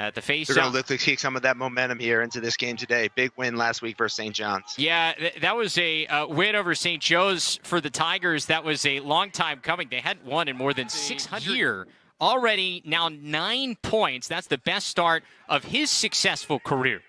at the face. They're going to look to take some of that momentum here into this game today. Big win last week versus St. John's. Yeah, that was a win over St. Joe's for the Tigers. That was a long time coming. They hadn't won in more than 600 years. Already now 9 points. That's the best start of his successful career.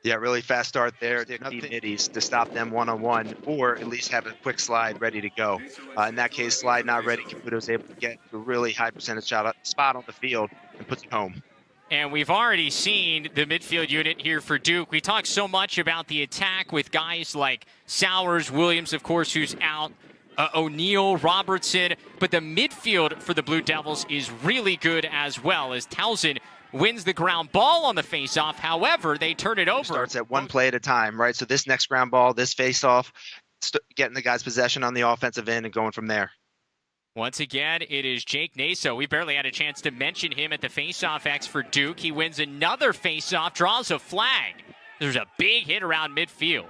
Yeah, really fast start there. They need middies to stop them one-on-one, or at least have a quick slide ready to go. In that case, slide not ready. Caputo was able to get a really high percentage spot on the field and puts it home. And we've already seen the midfield unit here for Duke. We talked so much about the attack with guys like Sowers, Williams, of course, who's out, O'Neal, Robertson. But the midfield for the Blue Devils is really good as well, as Towson wins the ground ball on the face-off. However, they turn it over. Starts at one play at a time, right? So this next ground ball, this face-off, getting the guy's possession on the offensive end and going from there. Once again, it is Jake Naso. We barely had a chance to mention him at the face-off X for Duke. He wins another face-off, draws a flag. There's a big hit around midfield.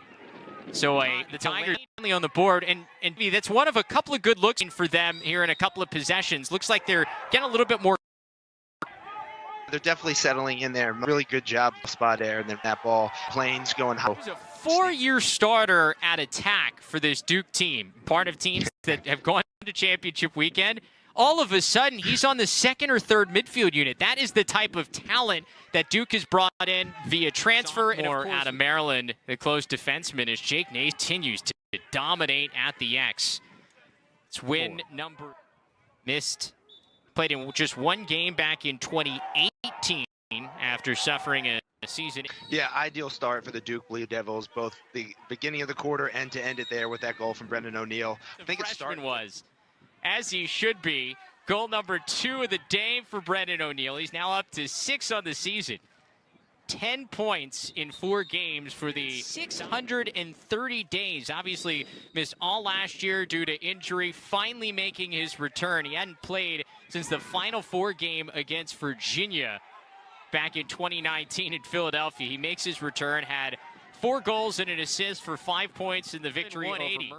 So the Tigers finally on the board, and that's one of a couple of good looks for them here in a couple of possessions. Looks like they're getting a little bit more. They're definitely settling in there. Really good job spot there, and then that ball, planes going high. He's a 4-year starter at attack for this Duke team, part of teams that have gone to championship weekend. All of a sudden, he's on the second or third midfield unit. That is the type of talent that Duke has brought in via transfer. Or out of Maryland, the close defenseman, as Jake Nace continues to dominate at the X. It's win number missed. Played in just one game back in 2018 after suffering a season. Yeah, ideal start for the Duke Blue Devils, both the beginning of the quarter and to end it there with that goal from Brendan O'Neal. I think it started was, as he should be, goal number 2 of the day for Brendan O'Neal. He's now up to 6 on the season. 10 points in 4 games for the 630 days. Obviously missed all last year due to injury, finally making his return. He hadn't played since the Final Four game against Virginia back in 2019 in Philadelphia. He makes his return, had 4 goals and an assist for 5 points in the victory. 180.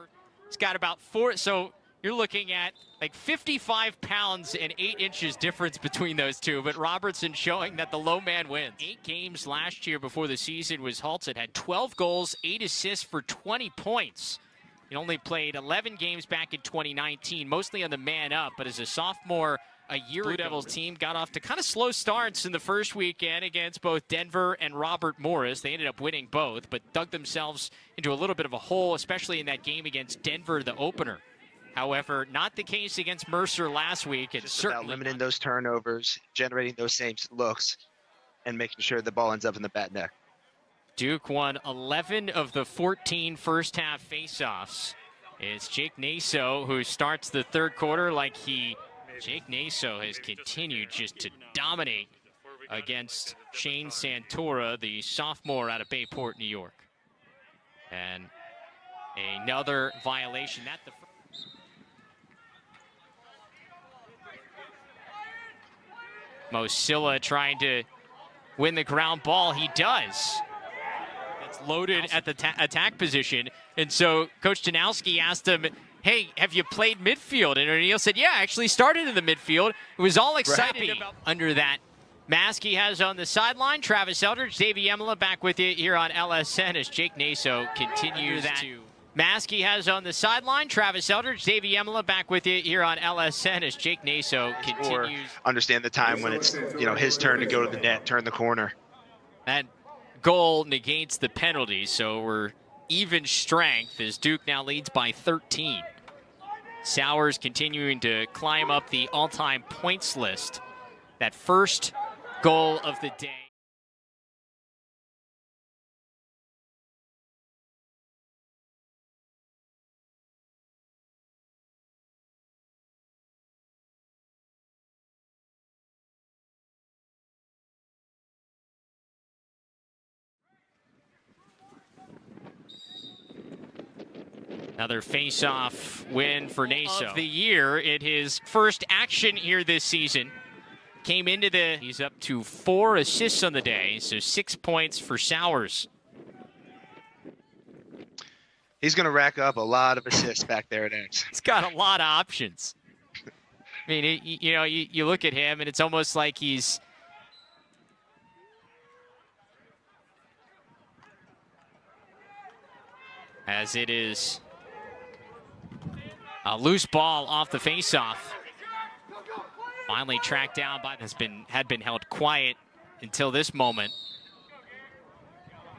He's got about 4, so you're looking at like 55 pounds and 8 inches difference between those two, but Robertson showing that the low man wins. 8 games last year before the season was halted, had 12 goals, 8 assists for 20 points. He only played 11 games back in 2019, mostly on the man up, but as a sophomore a year ago, Blue Devils team got off to kind of slow starts in the first weekend against both Denver and Robert Morris. They ended up winning both, but dug themselves into a little bit of a hole, especially in that game against Denver, the opener. However, not the case against Mercer last week. It's certainly about limiting those turnovers, generating those same looks, and making sure the ball ends up in the back net. Duke won 11 of the 14 first-half face-offs. It's Jake Naso who starts the third quarter like Jake Naso has continued just to dominate against Shane Santora, the sophomore out of Bayport, New York. And another violation. Mosilla trying to win the ground ball. He does. It's loaded at the attack position. And so Coach Janowski asked him, hey, have you played midfield? And O'Neal said, yeah, I actually started in the midfield. It was all excited about under that mask he has on the sideline. Travis Eldridge, Davey Emila back with you here on LSN as Jake Naso continues to mask he has on the sideline. Travis Eldridge, Davey Emila back with you here on LSN as Jake Naso continues. Or understand the time when it's his turn to go to the net, turn the corner. That goal negates the penalty, so we're even strength as Duke now leads by 13. Sowers continuing to climb up the all-time points list. That first goal of the day. Another face-off win for Naso. Of the year in his first action here this season. Came into he's up to 4 assists on the day, so 6 points for Sowers. He's going to rack up a lot of assists back there at X. He's got a lot of options. I mean, you look at him, and it's almost like he's as it is a loose ball off the faceoff. Finally tracked down by had been held quiet until this moment,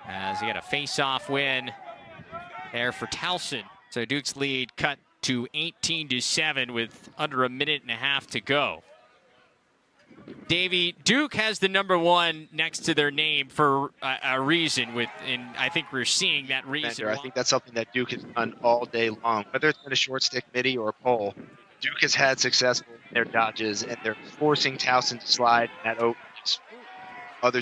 as he had a faceoff win there for Towson. So Duke's lead cut to 18-7 with under a minute and a half to go. Davey, Duke has the number 1 next to their name for a reason, and I think we're seeing that reason. I think that's something that Duke has done all day long, whether it's been a short stick midi or a pole. Duke has had success in their dodges, and they're forcing Towson to slide at other